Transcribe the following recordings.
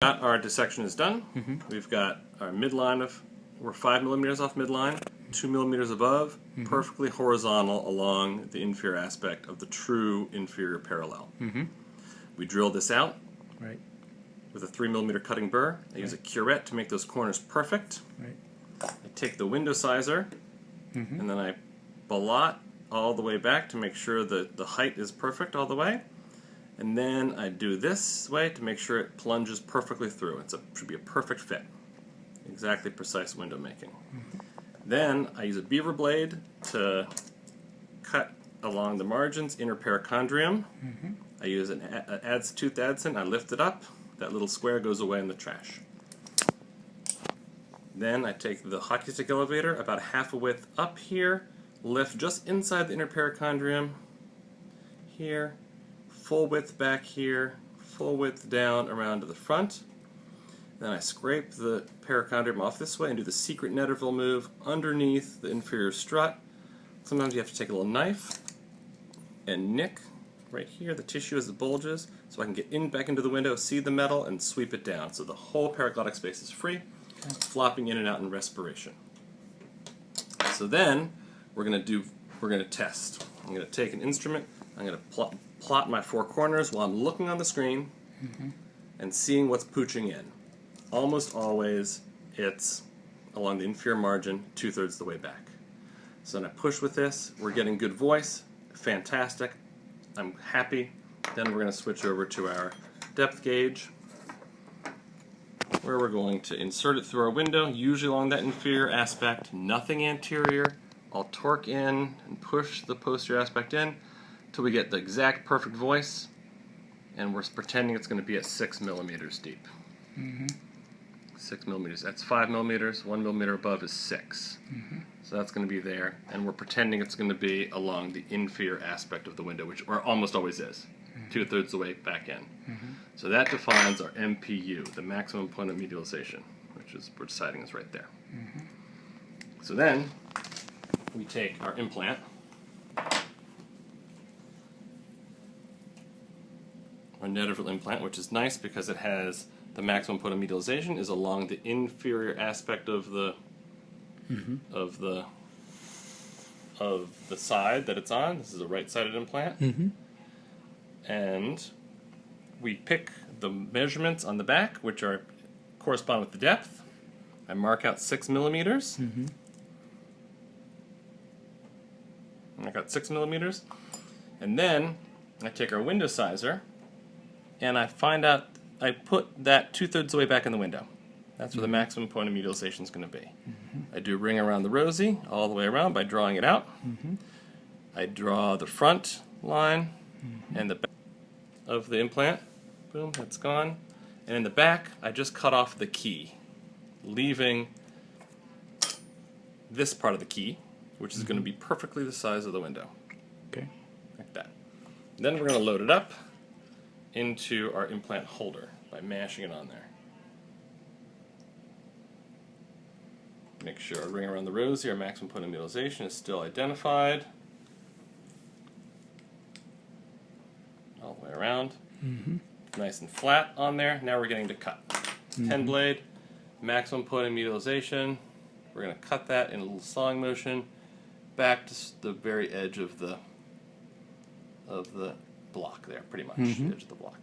Our dissection is done. We've got our midline we're 5 millimeters off midline, 2 millimeters above, perfectly horizontal along the inferior aspect of the true inferior parallel. We drill this out with a 3 millimeter cutting burr. I use a curette to make those corners perfect. I take the window sizer and then I blot all the way back to make sure that the height is perfect all the way. And then I do this way to make sure it plunges perfectly through. It should be a perfect fit. Exactly precise window making. Then I use a beaver blade to cut along the margins, inner perichondrium. I use an tooth adson. I lift it up. That little square goes away in the trash. Then I take the hockey stick elevator about half a width up here, lift just inside the inner perichondrium here, full width back here, full width down around to the front. Then I scrape the perichondrium off this way and do the secret Netterville move underneath the inferior strut. Sometimes you have to take a little knife and nick right here the tissue as it bulges so I can get back into the window, see the metal, and sweep it down so the whole paraglottic space is free, flopping in and out in respiration. So then we're going to test. I'm going to take an instrument, I'm going to plot my four corners while I'm looking on the screen and seeing what's pooching in. Almost always it's along the inferior margin 2/3 the way back. So when I push with this, we're getting good voice, fantastic, I'm happy. Then we're going to switch over to our depth gauge where we're going to insert it through our window, usually along that inferior aspect, nothing anterior. I'll torque in and push the posterior aspect in till we get the exact perfect voice, and we're pretending it's going to be at 6 millimeters deep. 6 millimeters, that's 5 millimeters, 1 millimeter above is 6. So that's going to be there, and we're pretending it's going to be along the inferior aspect of the window, which almost always is, 2/3 the way back in. So that defines our MPU, the maximum point of medialization, which is, we're deciding is right there. So then we take our implant, our Netterville implant, which is nice because it has the maximum point of medialization is along the inferior aspect of the side that it's on. This is a right-sided implant, and we pick the measurements on the back, which correspond with the depth. I mark out 6 millimeters. I got 6 millimeters, and then I take our window sizer, and I find out I put that 2/3 the way back in the window. That's where the maximum point of medialization is going to be. I do ring around the rosy all the way around by drawing it out. I draw the front line and the back of the implant. Boom, that's gone. And in the back, I just cut off the key, leaving this part of the key, which is going to be perfectly the size of the window. Like that. Then we're going to load it up into our implant holder by mashing it on there. Make sure our ring around the rosy, our maximum point of medialization, is still identified. All the way around. Nice and flat on there. Now we're getting to cut. 10 blade, maximum point of medialization. We're going to cut that in a little sawing motion back to the very edge of the block there, pretty much, the edge of the block.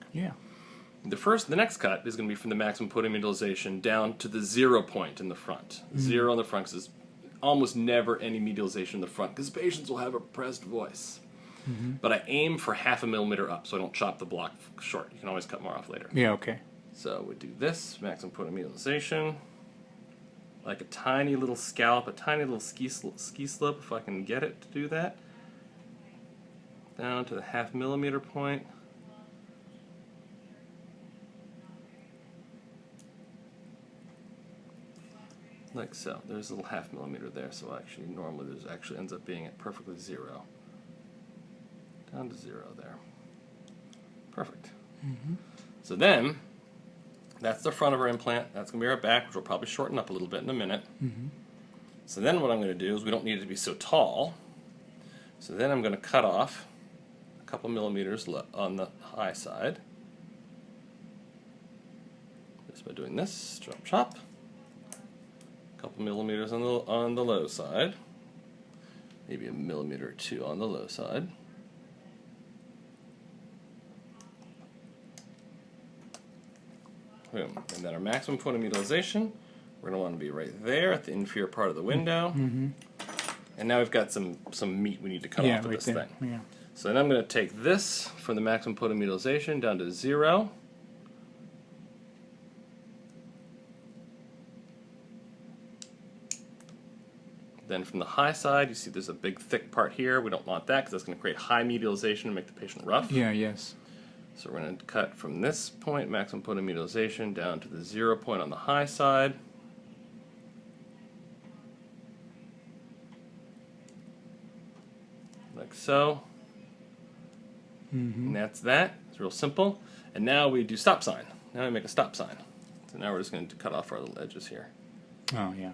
The next cut is going to be from the maximum point of medialization down to the 0 point in the front. 0 in the front, because there's almost never any medialization in the front, because patients will have a pressed voice. But I aim for 1/2 millimeter up, so I don't chop the block short. You can always cut more off later. So we do this, maximum point of medialization, like a tiny little scallop, a tiny little ski slope, if I can get it to do that, down to the 1/2 millimeter point. Like so. There's a little 1/2 millimeter there, so actually normally there's actually ends up being at perfectly 0. Down to 0 there. Perfect. So then, that's the front of our implant. That's going to be our back, which will probably shorten up a little bit in a minute. So then what I'm going to do is, we don't need it to be so tall, so then I'm going to cut off a couple millimeters on the high side. by doing this, chop chop, a couple millimeters on the low side, maybe a millimeter or two on the low side. Boom. And then our maximum point of mutilization, we're going to want to be right there at the inferior part of the window. Mm-hmm. And now we've got some meat we need to cut off of right this there. thing. Yeah. So then I'm going to take this from the maximum point of mutilization down to 0. Then from the high side, you see there's a big thick part here. We don't want that because that's going to create high mutilization and make the patient rough. Yeah, yes. So we're going to cut from this point, maximum point of mutilization, down to the 0 point on the high side. Like so. Mm-hmm. And that's that. It's real simple. And now we do stop sign. Now we make a stop sign. So now we're just going to cut off our little edges here. Oh, yeah.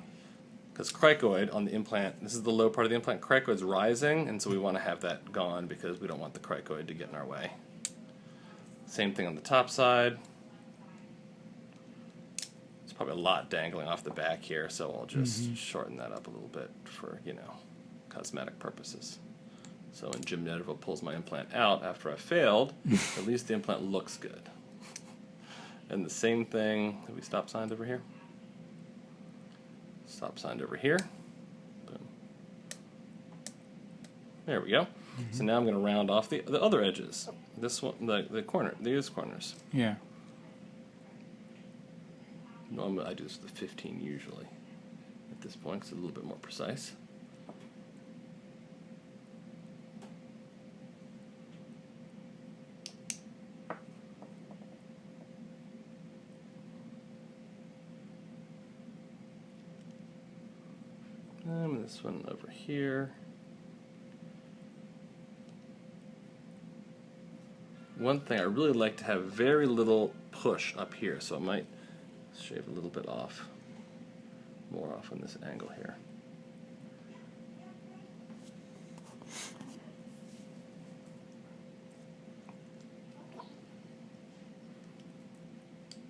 Because cricoid on the implant, this is the low part of the implant, cricoid's rising, and so we want to have that gone because we don't want the cricoid to get in our way. Same thing on the top side. There's probably a lot dangling off the back here, so I'll just shorten that up a little bit for, you know, cosmetic purposes. So when Jim Netterville pulls my implant out after I failed, at least the implant looks good. And the same thing, have we stop signed over here? Stop signed over here. Boom. There we go. So now I'm going to round off the other edges. This one, the corner, these corners. Yeah. Normally I do this with the 15 usually. At this point, it's a little bit more precise. And this one over here. One thing, I really like to have very little push up here, so I might shave a little bit off, more off on this angle here.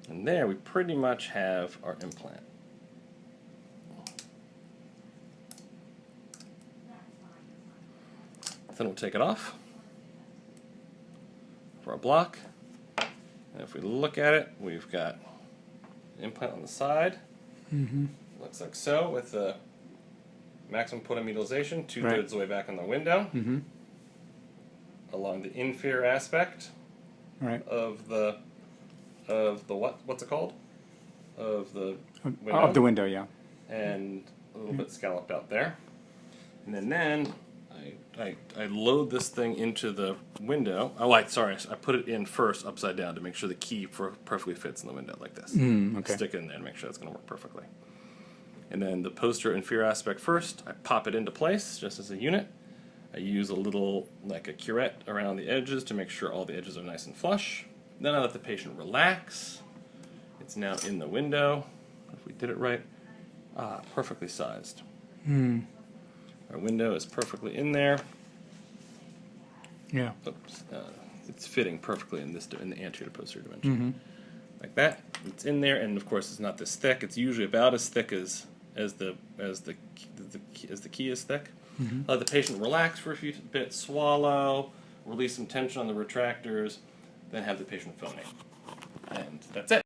And there we pretty much have our implant. Then we'll take it off for our block. And if we look at it, we've got an implant on the side. Mm-hmm. Looks like so, with the maximum point of mutilization 2/3 the way back on the window. Mm-hmm. Along the inferior aspect of the what's it called? Of the window. Of the window, yeah. And a little bit scalloped out there. And then I load this thing into the window. Oh, sorry, I put it in first upside down to make sure the key perfectly fits in the window like this. Okay. Stick it in there and make sure it's going to work perfectly. And then the posterior inferior aspect first, I pop it into place just as a unit. I use a little, like a curette around the edges to make sure all the edges are nice and flush. Then I let the patient relax. It's now in the window. If we did it right, perfectly sized. Our window is perfectly in there. Yeah. Oops, it's fitting perfectly in the anterior to posterior dimension. Like that. It's in there, and of course it's not this thick. It's usually about as thick as the key is thick. Let the patient relax for a few bits, swallow, release some tension on the retractors, then have the patient phonate. And that's it.